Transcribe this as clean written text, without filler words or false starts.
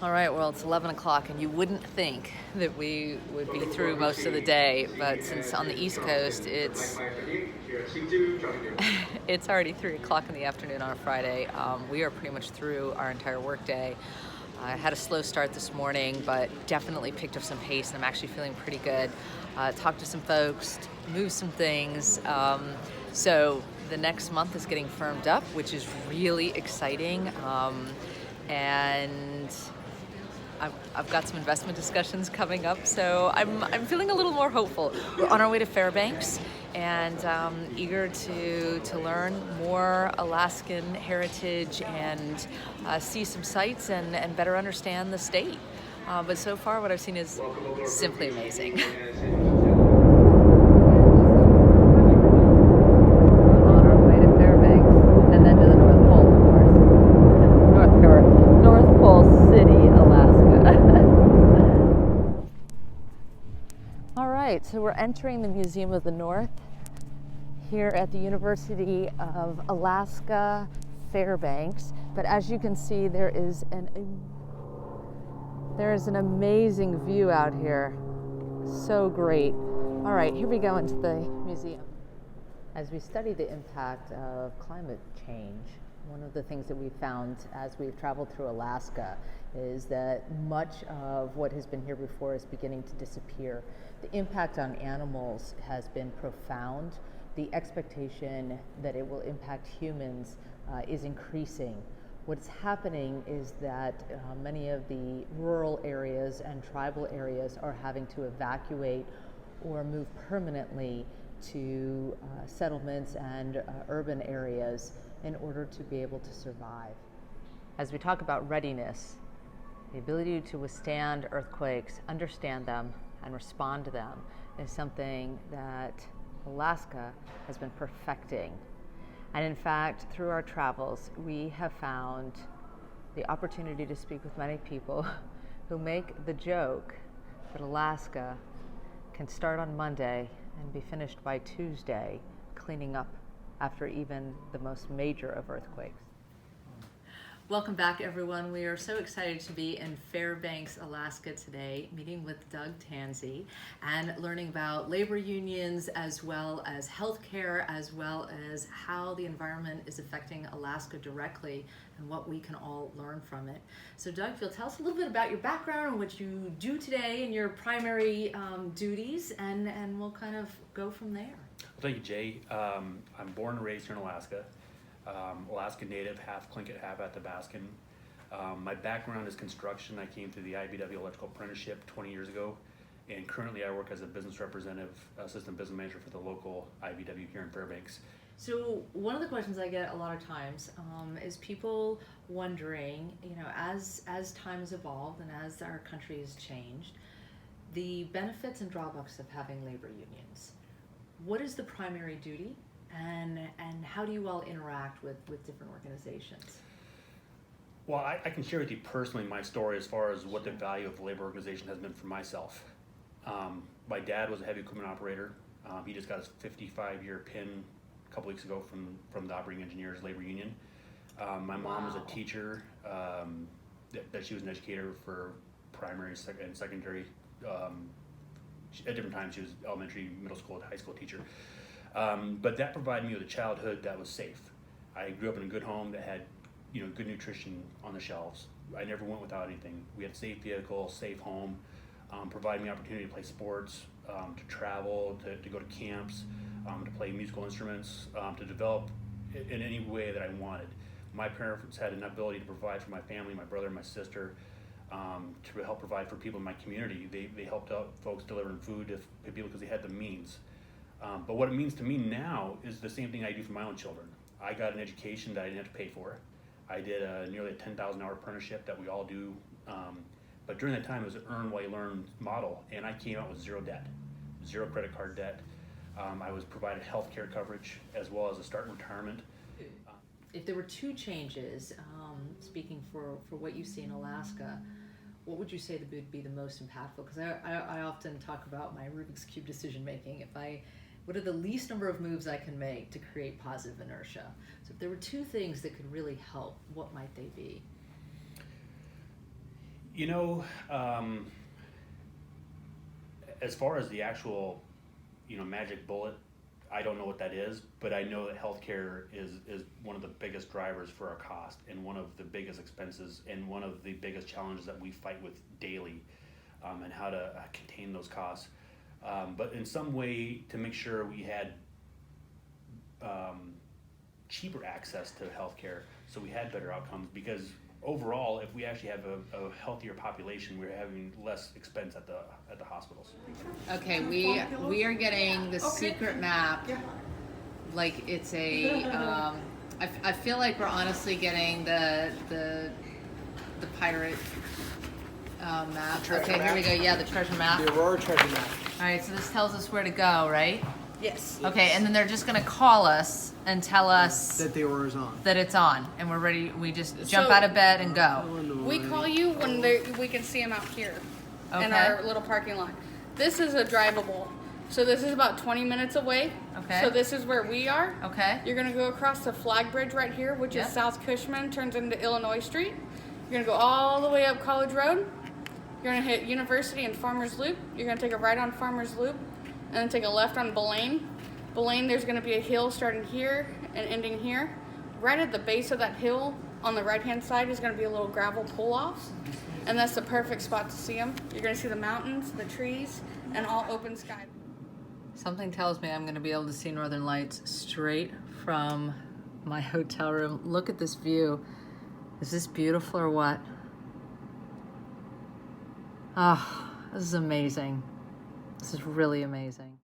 All right, well, it's 11 o'clock, and you wouldn't think that we would be through most of the day, but since on the East Coast, it's already 3 o'clock in the afternoon on a Friday. We are pretty much through our entire workday. I had a slow start this morning, but definitely picked up some pace, and I'm actually feeling pretty good. Talked to some folks, moved some things. So the next month is getting firmed up, which is really exciting. And I've got some investment discussions coming up, so I'm feeling a little more hopeful. We're on our way to Fairbanks, and eager to learn more Alaskan heritage and see some sights and better understand the state. But so far, what I've seen is simply amazing. On our way to Fairbanks, and then to the North Pole, of course. North Pole City, Alaska. All right, so we're entering the Museum of the North here at the University of Alaska Fairbanks. But as you can see, there is an amazing view out here. So great. All right, here we go into the museum. As we study the impact of climate change, one of the things that we've found as we've traveled through Alaska is that much of what has been here before is beginning to disappear. The impact on animals has been profound. The expectation that it will impact humans is increasing. What's happening is that many of the rural areas and tribal areas are having to evacuate or move permanently to settlements and urban areas in order to be able to survive. As we talk about readiness, the ability to withstand earthquakes, understand them, and respond to them is something that Alaska has been perfecting. And in fact, through our travels, we have found the opportunity to speak with many people who make the joke that Alaska can start on Monday and be finished by Tuesday, cleaning up after even the most major of earthquakes. Welcome back, everyone. We are so excited to be in Fairbanks, Alaska today, meeting with Doug Tansey and learning about labor unions as well as healthcare, as well as how the environment is affecting Alaska directly and what we can all learn from it. So Doug, if you'll tell us a little bit about your background and what you do today and your primary duties, and we'll kind of go from there. Well, thank you, Jay. I'm born and raised here in Alaska. Alaska native, half Tlingit, half Athabascan. My background is construction. I came through the IBW electrical apprenticeship 20 years ago, and currently I work as a business representative, assistant business manager for the local IBW here in Fairbanks. So one of the questions I get a lot of times is people wondering, as time has evolved and as our country has changed, the benefits and drawbacks of having labor unions. What is the primary duty? And how do you all interact with different organizations? Well, I can share with you personally my story as far as what the value of the labor organization has been for myself. My dad was a heavy equipment operator. He just got his 55-year pin a couple weeks ago from the Operating Engineers Labor Union. My mom was a teacher, that she was an educator for primary and secondary. At different times she was elementary, middle school, and high school teacher. But that provided me with a childhood that was safe. I grew up in a good home that had, good nutrition on the shelves. I never went without anything. We had a safe vehicle, safe home, provided me opportunity to play sports, to travel, to go to camps, to play musical instruments, to develop in any way that I wanted. My parents had an ability to provide for my family, my brother and my sister, to help provide for people in my community. They helped out folks delivering food to people because they had the means. But what it means to me now is the same thing I do for my own children. I got an education that I didn't have to pay for. I did nearly a 10,000 hour apprenticeship that we all do. But during that time, it was an earn while you learn model, and I came out with zero debt, zero credit card debt. I was provided health care coverage as well as a start in retirement. If there were two changes, speaking for what you see in Alaska, what would you say would be the most impactful? Because I often talk about my Rubik's Cube decision making. What are the least number of moves I can make to create positive inertia? So if there were two things that could really help, what might they be? You know, as far as the actual, magic bullet, I don't know what that is, but I know that healthcare is one of the biggest drivers for our cost and one of the biggest expenses and one of the biggest challenges that we fight with daily, and how to contain those costs. But in some way to make sure we had cheaper access to healthcare, so we had better outcomes. Because overall, if we actually have a healthier population, we're having less expense at the hospitals. Okay, we are getting the secret map. Like it's a. I feel like we're honestly getting the pirate map. Okay, here we go. Yeah, the treasure map. The Aurora treasure map. All right, so this tells us where to go, right? Yes. Okay, and then they're just gonna call us and tell us That the Aurora's on. that it's on, and we're ready. We just jump So- out of bed and go. We call you when we can see them out here in Okay. our little parking lot. This is a drivable. So this is about 20 minutes away. Okay. So this is where we are. Okay. You're going to go across the flag bridge right here, which Yep. is South Cushman, turns into Illinois Street. You're going to go all the way up College Road. You're going to hit University and Farmers Loop. You're going to take a right on Farmers Loop and then take a left on Belane. Belane, there's going to be a hill starting here and ending here. Right at the base of that hill on the right-hand side is going to be a little gravel pull-off. And that's the perfect spot to see them. You're going to see the mountains, the trees, and all open sky. Something tells me I'm going to be able to see Northern Lights straight from my hotel room. Look at this view. Is this beautiful or what? Oh, this is amazing. This is really amazing.